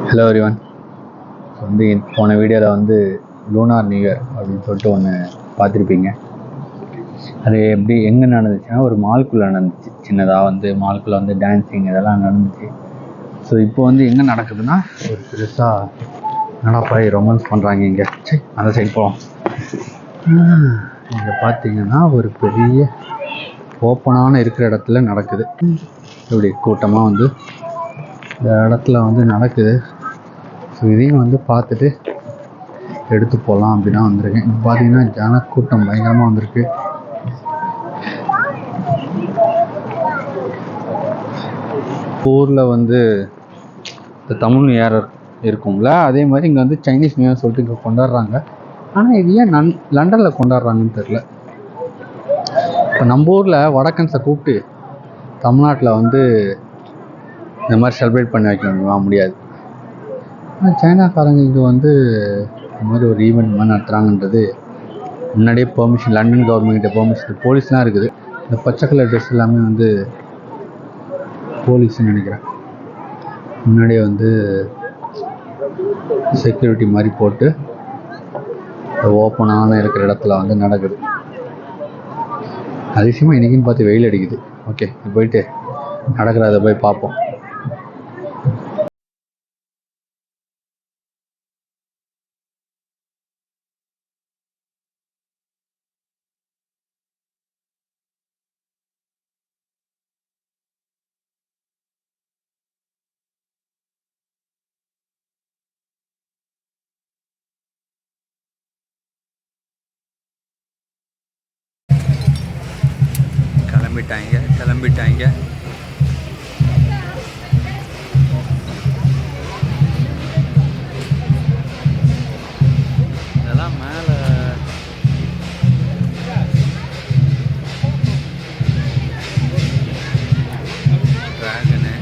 Hello everyone. வந்து போன வீடியோவில் வந்து லூனார் நியூ இயர் அப்படின்னு சொல்லிட்டு ஒன்று பார்த்துருப்பீங்க. அது எப்படி எங்கே நடந்துச்சுன்னா ஒரு மால்குள்ளே நடந்துச்சு. சின்னதாக வந்து மால்குள்ளே வந்து டான்ஸிங் இதெல்லாம் நடந்துச்சு. ஸோ இப்போ வந்து என்ன நடக்குதுன்னா ஒரு பெருசாக நடப்பாய் ரொமான்ஸ் பண்ணுறாங்க. இங்கே அந்த சைடு போகலாம். இங்கே பார்த்தீங்கன்னா ஒரு பெரிய ஓப்பனான இருக்கிற இடத்துல நடக்குது. இப்படி கூட்டமாக வந்து இந்த இடத்துல வந்து நடக்குது. ஸோ இதையும் வந்து பார்த்துட்டு எடுத்து போகலாம் அப்படின்னா வந்திருக்கேன். இப்போ பார்த்தீங்கன்னா ஜனக்கூட்டம் பயங்கரமாக வந்திருக்கு. ஊரில் வந்து இந்த தமிழ் நியூ இயர் இருக்கும்ல, அதே மாதிரி இங்கே வந்து சைனீஸ் நியூ இயர் சொல்லிட்டு இங்கே கொண்டாடுறாங்க. ஆனால் இது ஏன் லண்டனில் கொண்டாடுறாங்கன்னு தெரில. இப்போ நம்ம ஊரில் வடக்கன்ஸை கூப்பிட்டு தமிழ்நாட்டில் வந்து இந்த மாதிரி செலிப்ரேட் பண்ணி வைக்க முடியாது. சைனாக்காரங்க இங்கே வந்து இந்த மாதிரி ஒரு ஈவெண்ட் மாதிரி நடத்துகிறாங்கன்றது முன்னாடியே பெர்மிஷன், லண்டன் கவர்மெண்ட்கிட்ட பெர்மிஷன், போலீஸ்லாம் இருக்குது. இந்த பச்சை கலர் ட்ரெஸ் எல்லாமே வந்து போலீஸ்ன்னு நினைக்கிறேன். முன்னாடியே வந்து செக்யூரிட்டி மாதிரி போட்டு ஓப்பனான இருக்கிற இடத்துல வந்து நடக்குது. அதிசயமாக இன்றைக்கின்னு பார்த்து வெயில் அடிக்குது. ஓகே, போயிட்டு நடக்கிறத போய் பார்ப்போம். கிளம்பிட்டாங்க. இதெல்லாம் மேலே டிராகனு,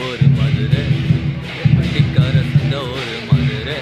ஒரு மதுரை, வண்டிக்கார சந்த ஒரு மதுரை.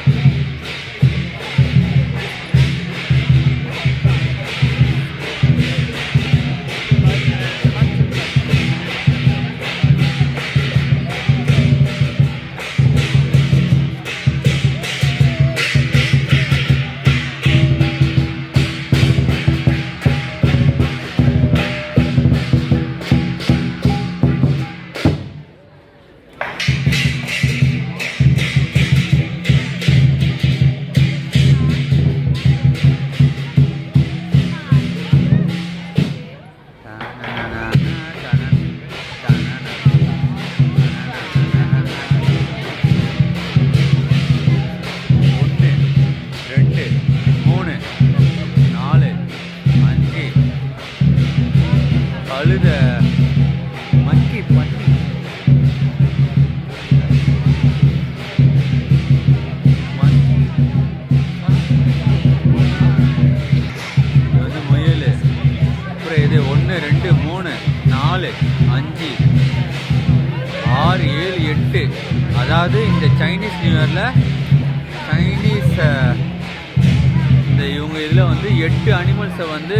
அழுத மக்கி பண்ணி இது வந்து முயல். அப்புறம் இது 1 2 3 4 5 6 7 8. அதாவது இந்த சைனீஸ் நியூ இயரில் சைனீஸ் இந்த இவங்க இதில் வந்து 8 அனிமல்ஸை வந்து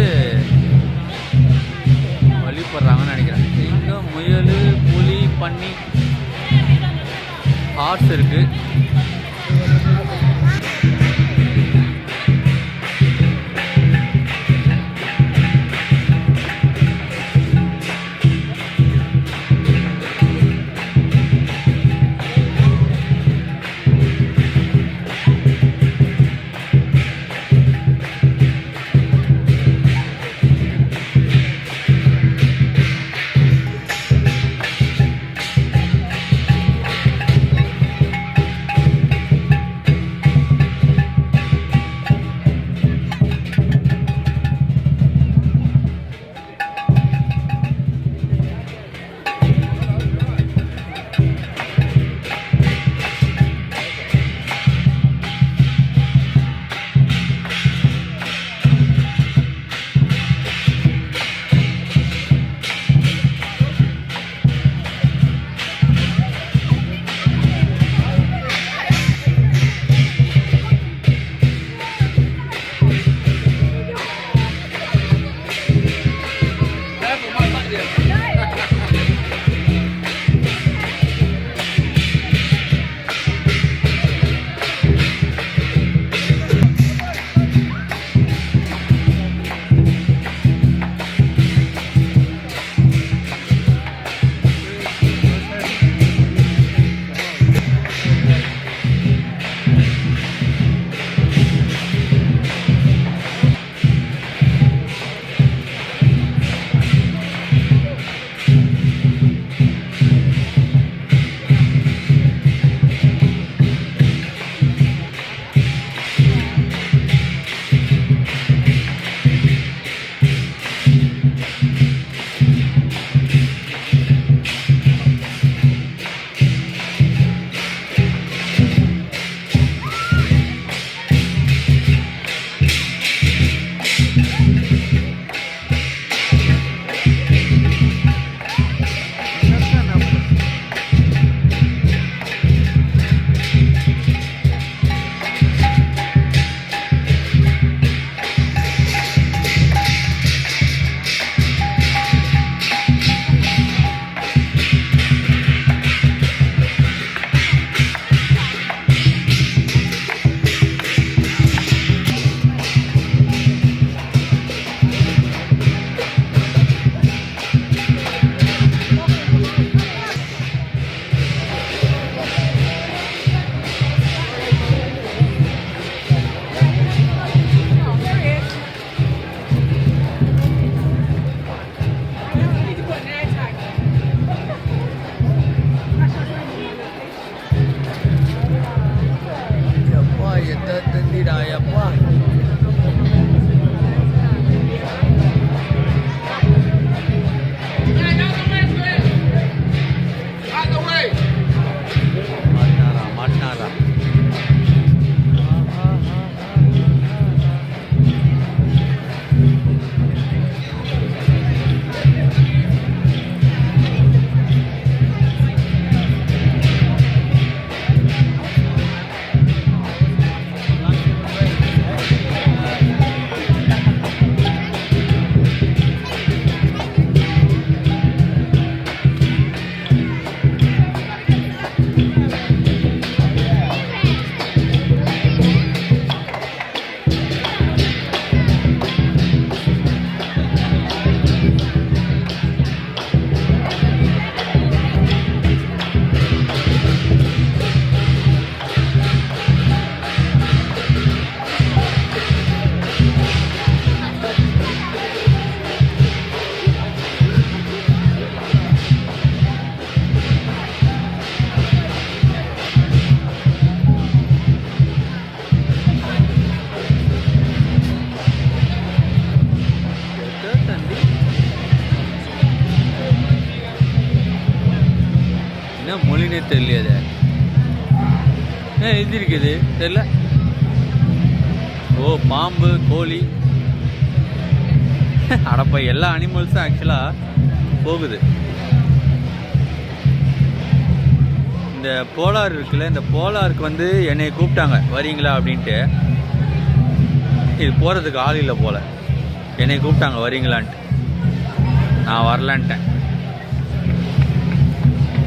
வழிபடுறாங்கன்னு நினைக்கிறேன். இங்கே முயல், புலி, பன்னி, ஹார்ஸ் இருக்குது. எப்பா மாட்டினாரா என்ன மொழினே தெரியலையே இது இருக்குது தெரியல ஓ பாம்பு கோழி அடப்பா எல்லா அனிமல்ஸும் ஆக்சுவலாக போகுது இந்த போலார் இருக்குல்ல இந்த போலாருக்கு வந்து என்னை கூப்பிட்டாங்க வரீங்களா அப்படின்ட்டு இது போகிறதுக்கு ஆள் இல்லை போல் என்னை கூப்பிட்டாங்க வரீங்களான்ட்டு நான் வரலான்ட்டேன்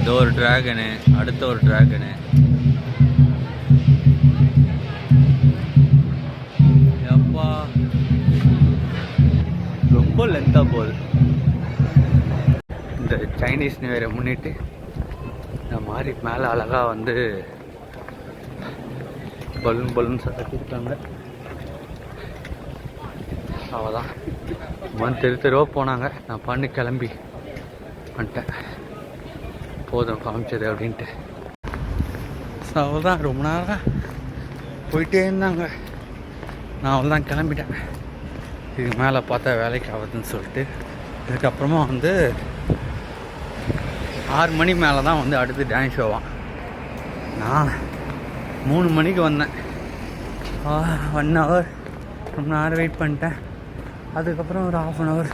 இது ஒரு டிராகனு அடுத்த ஒரு டிராகனு அப்பா ரொம்ப லென்த்தாக போகுது இந்த சைனீஸ் நியூ இயரை முன்னிட்டு இந்த மாதிரி மேலே அழகாக வந்து பலூன் கட்டியிருக்காங்க அவ்வளோதான் தெருவா போனாங்க நான் பண்ணி கிளம்பி வந்துட்டேன் போதும் காமிச்சது அப்படின்ட்டு ஸோ அவ்வளோதான் ரொம்ப நேரம் போயிட்டே இருந்தாங்க நான் அவ்வளோதான் கிளம்பிட்டேன் இதுக்கு மேலே பார்த்தா வேலைக்கு ஆகுதுன்னு சொல்லிட்டு இதுக்கப்புறமா வந்து 6 மணி மேலே தான் வந்து அடுத்து டான்ஸ் ஷோவான் நான் 3 மணிக்கு வந்தேன் 1 ஹவர் ரொம்ப நேரம் வெயிட் பண்ணிட்டேன் அதுக்கப்புறம் ஒரு 1/2 ஹவர்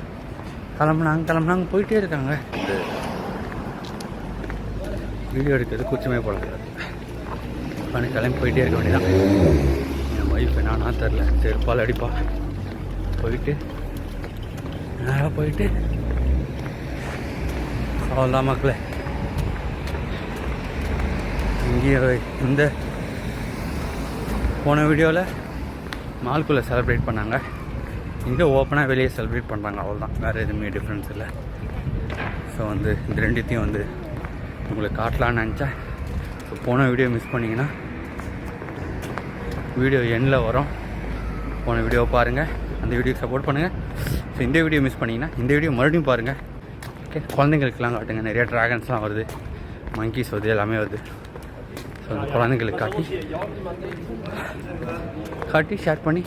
கிளம்புனாங்க போயிட்டே இருக்காங்க வீடியோ எடுக்கிறது கூச்சமே போடக்கூடாது ஆனால் கிளம்பி போயிட்டே இருக்க வேண்டியதான் என் ஒய்ஃப் என்னன்னா தெரில செருப்பால் அடிப்பா போயிட்டு நேராக போயிட்டு அவ்வளோதான் மக்களே இங்கேயே இந்த போன வீடியோவில் மால்குள்ளே செலிப்ரேட் பண்ணாங்க இங்கே ஓப்பனாக வெளியே செலிப்ரேட் பண்ணுறாங்க அவ்வளோதான் வேறு எதுவுமே டிஃப்ரென்ஸ் இல்லை ஸோ வந்து இந்த ரெண்டுத்தையும் வந்து உங்களுக்கு காட்டலான்னு நினச்சேன் ஸோ போன வீடியோ மிஸ் பண்ணிங்கன்னா வீடியோ எண்டில் வரும் போன வீடியோவை பாருங்கள் அந்த வீடியோக்கு சப்போர்ட் பண்ணுங்கள் ஸோ இந்த வீடியோ மிஸ் பண்ணிங்கன்னா இந்த வீடியோ மறுபடியும் பாருங்கள் ஓகே குழந்தைங்களுக்கெல்லாம் காட்டுங்க நிறைய ட்ராகன்ஸ்லாம் வருது மங்கீஸ் வருது எல்லாமே வருது ஸோ அந்த குழந்தைங்களுக்கு காட்டி ஷேர் பண்ணி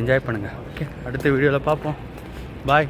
என்ஜாய் பண்ணுங்கள் ஓகே அடுத்த வீடியோவில் பார்ப்போம் பாய்